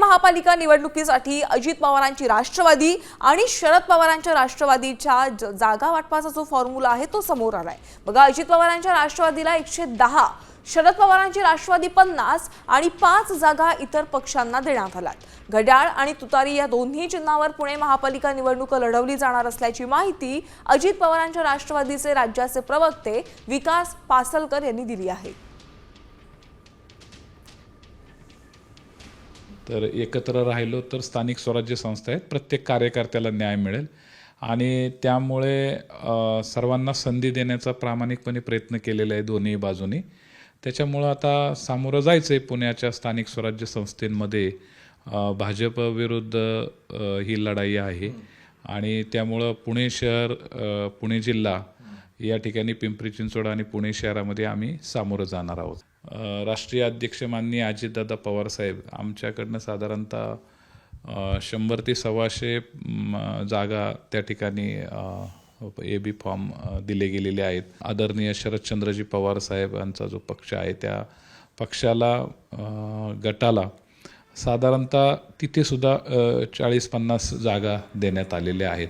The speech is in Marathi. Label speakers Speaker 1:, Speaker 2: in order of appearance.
Speaker 1: महापालिका निवडणुकीसाठी अजित पवारांची राष्ट्रवादी आणि शरद पवारांच्या राष्ट्रवादीच्या जागा वाटपाचा जो फॉर्म्युला आहे तो समोर आलाय। बघा, अजित पवारांच्या राष्ट्रवादीला 110, शरद पवारांची राष्ट्रवादी 50 आणि 5 जागा इतर पक्षांना देण्यात आल्यात। घड्याळ आणि तुतारी या दोन्ही चिन्हावर पुणे महापालिका निवडणूक लढवली जाणार असल्याची माहिती अजित पवारांच्या राष्ट्रवादीचे राज्याचे प्रवक्ते विकास पासलकर यांनी दिली आहे।
Speaker 2: तर एकत्र राहिलो तर स्थानिक स्वराज्य संस्था आहेत, प्रत्येक कार्यकर्त्याला न्याय मिळेल आणि त्यामुळे सर्वांना संधी देण्याचा प्रामाणिकपणे प्रयत्न केलेला आहे दोन्ही बाजूनी। त्याच्यामुळं आता सामोरं जायचं आहे पुण्याच्या स्थानिक स्वराज्य संस्थेमध्ये भाजप विरुद्ध ही लढाई आहे आणि त्यामुळं पुणे शहर, पुणे जिल्हा या ठिकाणी पिंपरी चिंचवड आणि पुणे शहरामध्ये आम्ही सामोरं जाणार आहोत। राष्ट्रीय अध्यक्ष माननीय अजितदादा पवार साहेब आमच्याकडनं साधारणतः 100 ते 125 जागा त्या ठिकाणी AB फॉर्म दिले गेलेले आहेत। आदरणीय शरदचंद्रजी पवार साहेबांचा जो पक्ष आहे त्या पक्षाला गटाला साधारणतः तिथे सुद्धा 40-50 जागा देण्यात आलेल्या आहेत।